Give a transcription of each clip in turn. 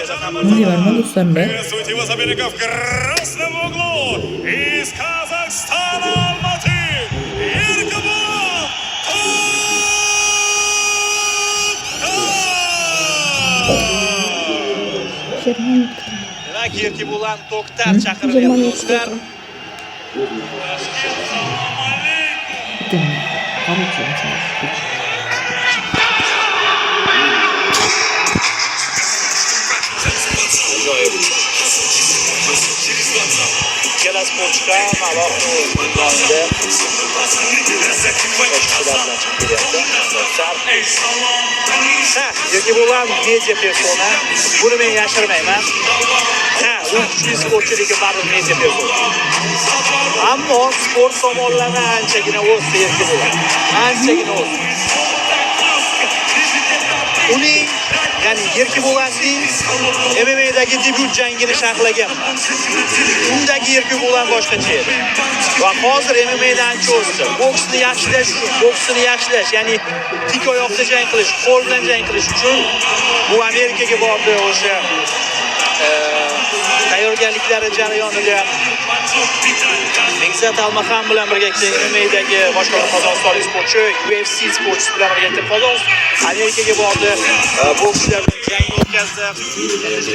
Нема достар be. Приветствуйте его соперников в красном углу из Казахстана, Алматы, Еркебулан German Demak, Erkibulan To'xtar chaqirilgan do'stlar. bitim. Qarachi inson. Ikkala sportchi ham alohida o'yinlarda Erkibulan media persona. Buni men yashirmayman. U kuchli sportchi lekin baribir media persona. Ammo sport tomonlama anchagina o'sdi Erkibulan. Anchagina o'sdi. Uning ya'ni Erkibulanning MMA'dagi debyut jangini sharhlaganman. Undagi Erkibulan boshqacha edi. Va hozir MMA'dan ancha o'sdi. Boksini yaxshilash, ya'ni tik oyoqda jang qilish, qo'l bilan jang qilish uchun bu Amerikaga bordi o'sha tayyorgarliklari jarayonida Bekzat Almaxon bilan birga MMA'dagi boshqa qozog'istonlik sportchi, UFC sportchisi bilan birga Amerikaga bordi, bokschilar bilan jang o'tkazdi,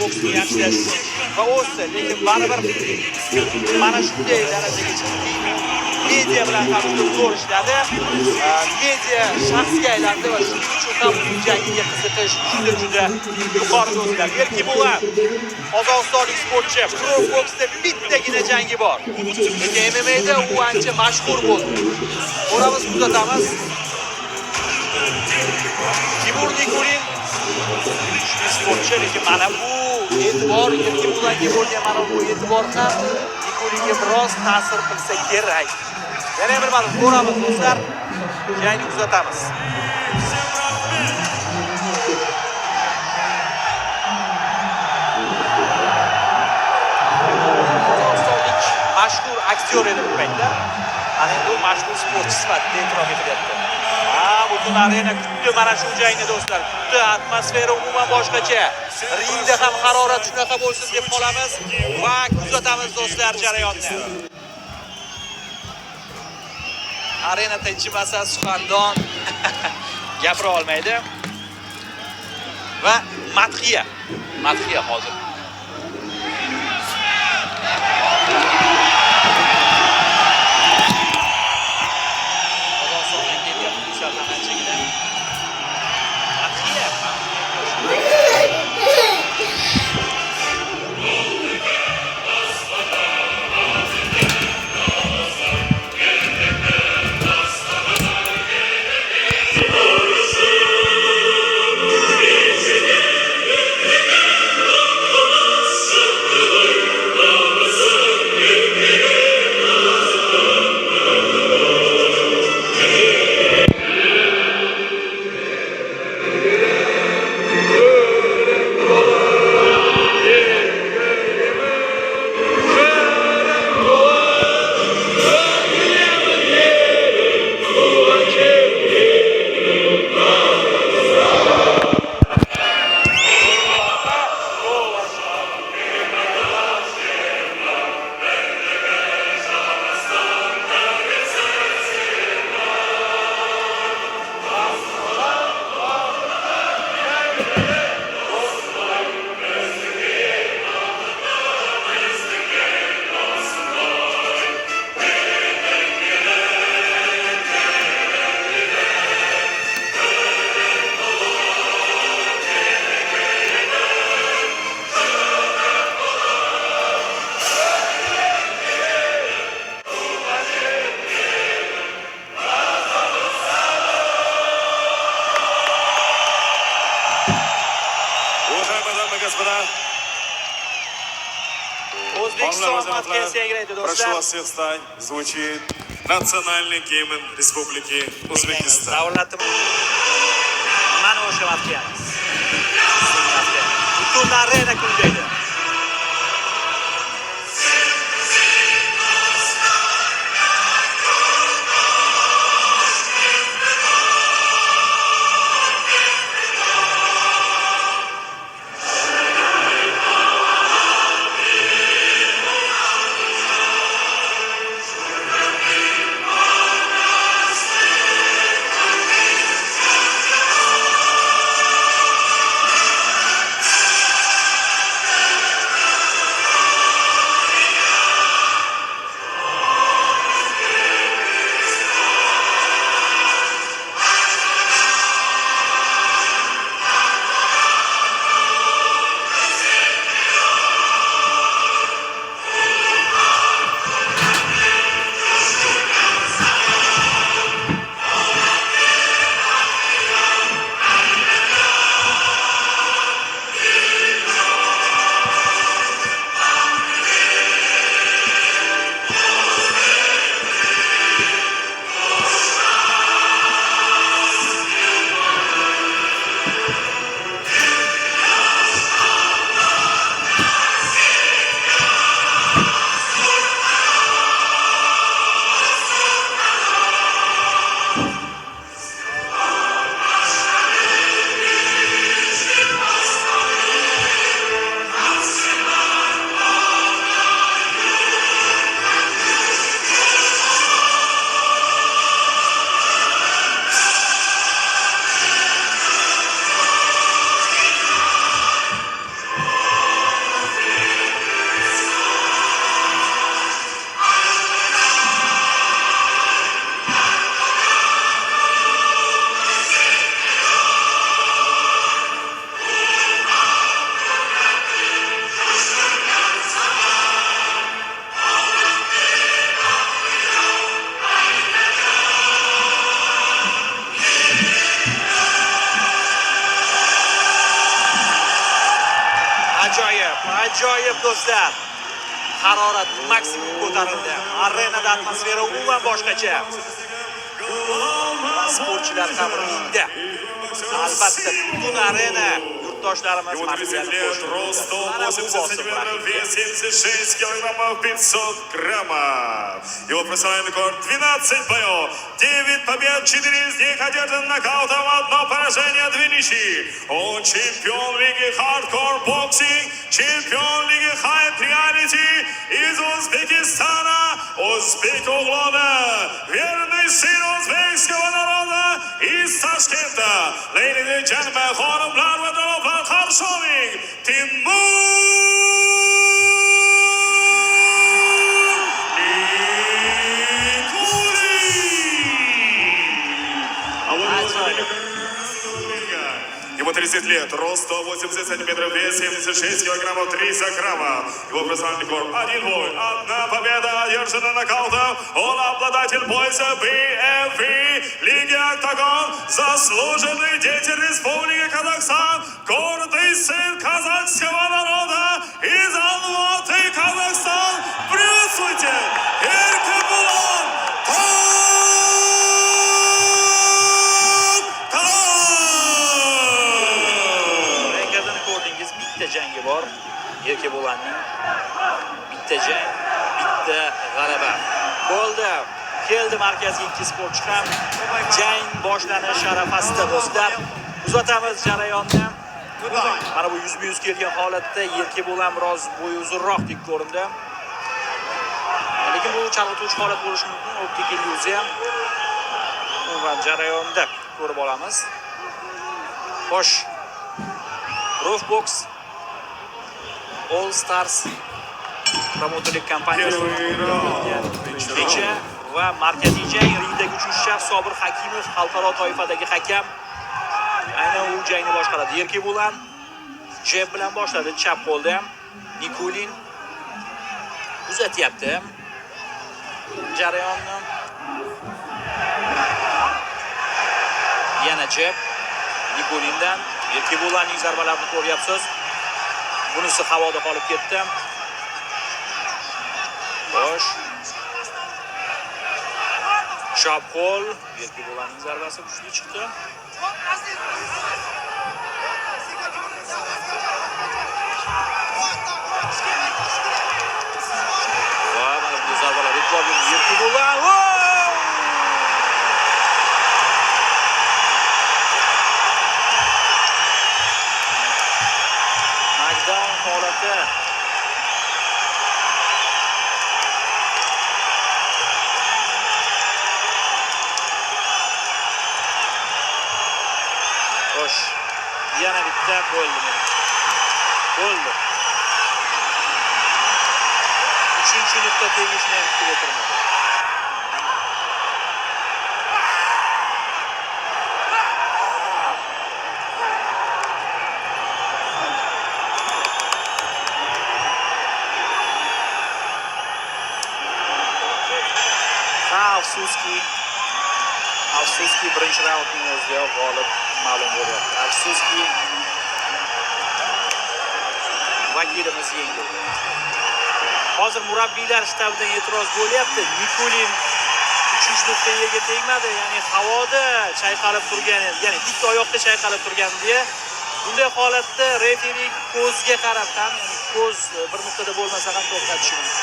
boksni yaxshilash va o'sdi, lekin baribir mana shunday darajaga chiqdi. Media bilan ham zo'r ishladi. Media shaxsga aylandi va shuning uchun ham bu jangga qiziqish juda yuqori do'stlar. Erkibulan qozog'istonlik sportchi, pro boksda bittagina jangi bor. Lekin MMA'da u ancha mashhur bo'ldi. Ko'ramiz, kuzatamiz. Timur Nikulin sportchi, lekin mana bu e'tibor Erkibulanga bo'lgan mana bu e'tibor ham Nikulinga biroz ta'sir qilsa kerak. Yana bir marta ko'ramiz do'stlar. Jangni kuzatamiz. Qozog'istonlik mashhur aktyor edi bu paytda. Ana endi u mashhur sportchi sifatida e'tirof etilyapti. Butun arena kutdi mana shu jangni do'stlar. Kutdi, atmosfera umuman boshqacha. Ringda ham harorat shunaqa bo'lsin deb qolamiz va kuzatamiz do'stlar jarayonni. Arena tinchimasa suxandon gapira olmaydi. Va madhiya hozir. Прошу вас всех встать. Звучит национальный гимн Республики Узбекистан. Mana o'sha madhiyamiz. Butun arena kuylaydi. Ajoyib do'stlar. Harorat maksimum ko'tarildi. Arenada atmosfera umuman boshqacha. Sportchilar ham ringda. Albatta butun arena yurtdoshlarimiz Его Marsiyani 30 лет, рост 180 сантиметров, вес 76 килограммов 500 граммов. Его профессиональный рекорд 12 боев, 9 побед, 4 из них одержан нокаутом, 1 поражение, 2 ничьи. Он чемпион лиги хардкор боксинг, чемпион лиги хайп реалити из Узбекистана. Узбек углоны, верный сын узбекского народа из Ташкента. Ladies and gentlemen, xonimlar va janoblar, qarshi oling, Ему 30 лет, рост 180 сантиметров, вес 76 килограммов 300 граммов. Его профессиональный рекорд 1 бой, 1 победа, одержана нокаутом. Он обладатель пояса BFB Лиги Октагон, заслуженный деятель Республики Казахстан, гордый сын казахского народа из Алматы, Казахстан. Приветствуйте, Эркебулан bitta jangi bor. Erkebo'lanning bitta jang, bitta g'alaba. Bo'ldi. Keldi markazga ikki sportchi ham jang boshlanish arafasida do'stlar. Uzatamiz jarayonni. Mana bu 100-100 kelgan holatda Erkebo'lan biroz bo'yi uzunroqdek ko'rindi. Lekin bu chalg'ituvchi holat bo'lishi mumkin. Optik illyuziya. Umuman jarayonda ko'rib olamiz. Xo'sh. Rovbox All Stars promotorlik kompaniyasi kecha va markaziy jang ringdagi uchinchi shaxs Sobir Hakimov xalqaro toifadagi hakam. Aynan u jangni boshqaradi. Erkebo'lan jeb bilan boshladi, chap qo'lda ham Nikulin uzatyapti jarayonni. Yana jeb Nikulindan Erkebo'lanning zarbalarini ko'ryapsiz. Bunisi havoda qolib ketdi. Xo'sh. Chop qo'l. Erkebo'lanning zarbasi kuchli chiqdi. Va mana bu zarbalar e'tibor bering. Erkebo'lan. Holati xo'sh, yana bitta bo'ldi. Bo'ldi. Uchinchi nuqta tegishni ham kutib o'tirmadi. Afsuski birinchi raundning o'zida g'olib ma'lum bo'lyapti. Afsuski vakilimiz yengildi. Hozir murabbiylar shtabidan e'tiroz bo'lyapti. Nikulin uchish nuqta yerga tegmadi, ya'ni havoda chayqalib turgan edi, ya'ni dik oyoqda chayqalib turgan diye. Bunday holatda referi ko'zga qarab ham, ya'ni ko'z bir nuqtada bo'lmasa ham to'xtatishi mumkin.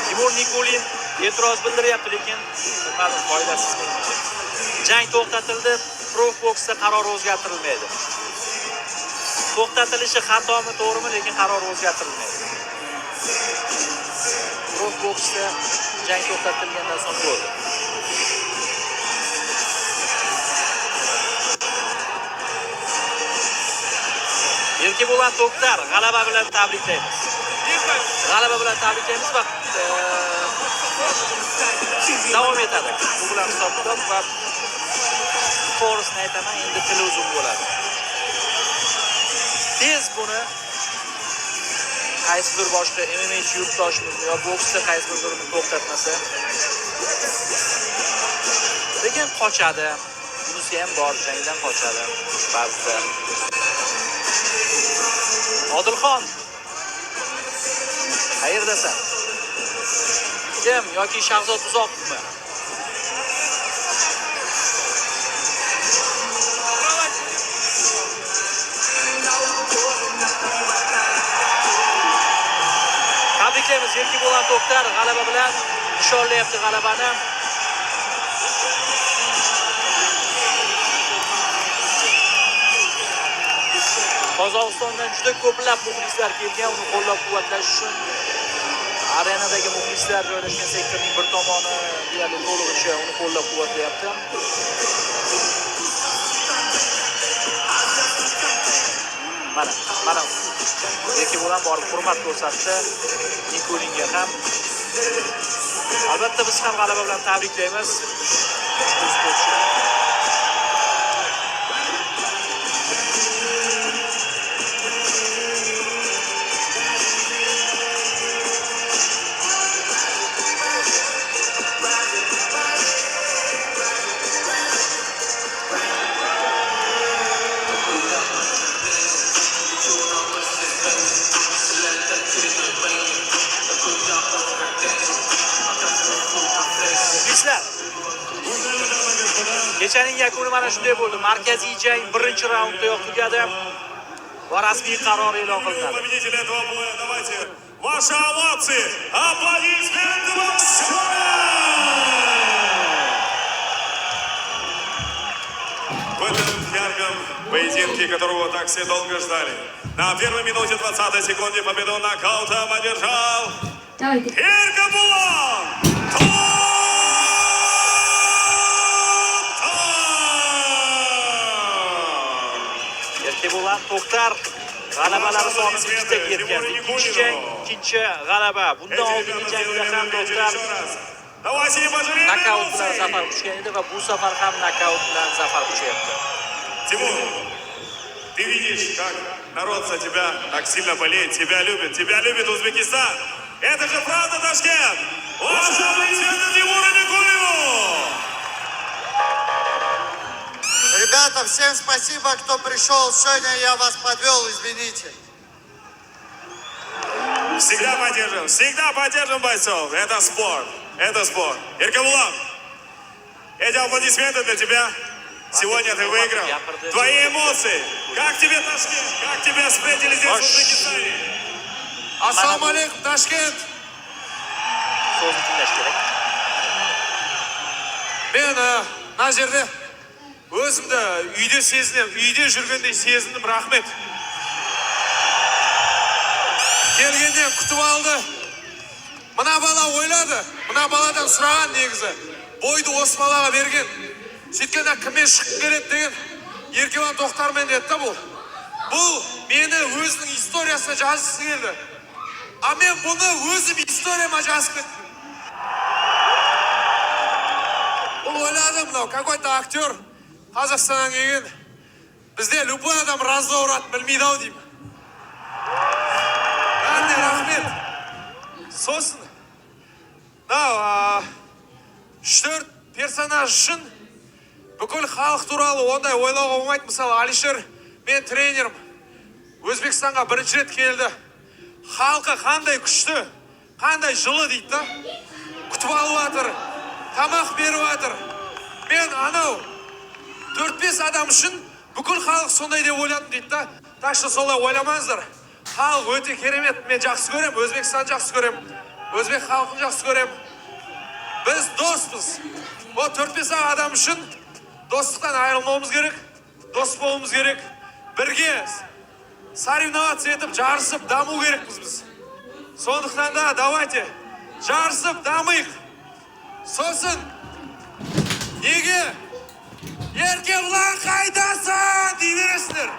Timur Nikulin e'tiroz bildiryapti, lekin ma'lum foydasiz menimcha. Jang to'xtatildi, Prof boksda qaror o'zgartirilmaydi. To'xtatilishi xatomi, to'g'rimi, lekin qaror o'zgartirilmaydi. Prof boksda jang to'xtatilgandan so'ng bo'ldi. Erkibo'lan To'xtar g'alaba bilan tabriklaymiz. G'alaba bilan tabriklaymiz va davom etadi. Bu bilan hisob-kitob va to'g'risini aytaman, endi til uzun bo'ladi. Tez buni qaysidir boshqa MMA yurtdoshimiz yo boksda qaysidir birini to'xtatmasa, lekin qochadi. Bunisi ham bor, jangdan qochadi ba'zida. Odilxon, qayerdasan? Kim yoki Shahzod Uzoqmi? Tabriklaymiz, Erkibo'lan To'xtar g'alaba bilan nishonlayapti g'alabani. Qozog'istondan juda ko'plab muxlislar kelgan, uni qo'llab-quvvatlash uchun arenadagi muxlislar joylashgan sektorning bir tomoni deyarli to'lig'icha uni qo'llab-quvvatlayapti. Mana Erkibo'lan borib hurmat ko'rsatdi Nikulinga ham. Albatta biz ham g'alaba bilan tabriklaymiz. Kechaning yakuni mana shunday bo'ldi. Markaziy jang birinchi raundda tugadi va rasmiy qaror e'lon qilinadi. Победитель этого боя, давайте ваши овации, аплодисменты боксера! В этом ярком поединке, которого так все долго ждали, на первой минуте 20 секунде победу нокаутом одержал Erkibo'lan Erkibo'lan To'xtar g'alabalari soni 2 ga yetkazdi. Ikkinchi jang, ikkinchi g'alaba. Bundan oldingi jangda ham To'xtar nokaut bilan zafar quchgan edi va bu safar ham nokaut bilan zafar quchyapti. Тимур, ты видишь, как народ за тебя так сильно болеет, тебя любит Узбекистан. Это же правда, Ташкент! Ваши аплодисменты Тимуру Никулину! Ребята, всем спасибо, кто пришел. Сегодня я вас подвел, извините. Всегда поддержим бойцов. Это спорт. Erkibo'lan, эти аплодисменты для тебя. Сегодня ты выиграл. Твои эмоции. Как тебе Ташкент? Как тебя встретили здесь, в Узбекистане? Assalomu alaykum, Toshkent. So'zni tinglash kerak. Men Nazirda o'zimda uyda yurgandek sezdim, rahmat. Kelgandan kutib oldi. Mana bola o'yladi. Mana boladan so'ragan negizi. Bo'yni Osmonlarga bergan. Сөйткенде kimga chiqib keladi degan Erkibo'lan To'xtarmen dedi bu. Bu meni o'zining istoriyasini yozgisi keldi. A men buni o'zim istoriyama yozib ketdim. O'yladim, какой-то aktyor Qozog'istondan kelgan Bizde любой адам разговор bilmaydi ау deyman. Qanday rahmet. So'sin. Da 3-4 personaj uchun бүкіл халық туралы ондай ойлауға болмайды. Мысалы, Алишер, мен тренерім. Өзбекстанға бірінші рет келді. Халқы қандай күшті, қандай жылы дейді да. Күтіп алып жатыр, тамақ беріп жатыр. Мен анау 4-5 адам үшін бүкіл халық сондай деп ойладым дейді да. Так что солай ойламаңыздар. Халық өте керемет. Мен жақсы көрем, Өзбекстан жақсы көрем. Өзбек халқын жақсы көрем. Біз доспыз. О 4-5 адам үшін достықтан айырылмауымыз керек. Дос болуымыз керек. Бірге соревноваться етіп, жарысып, даму керекпіз біз. Сондықтан да, давайте, жарысып, дамайық. Сосын, неге? Еркебұлан қайдасың дей бересіңдер.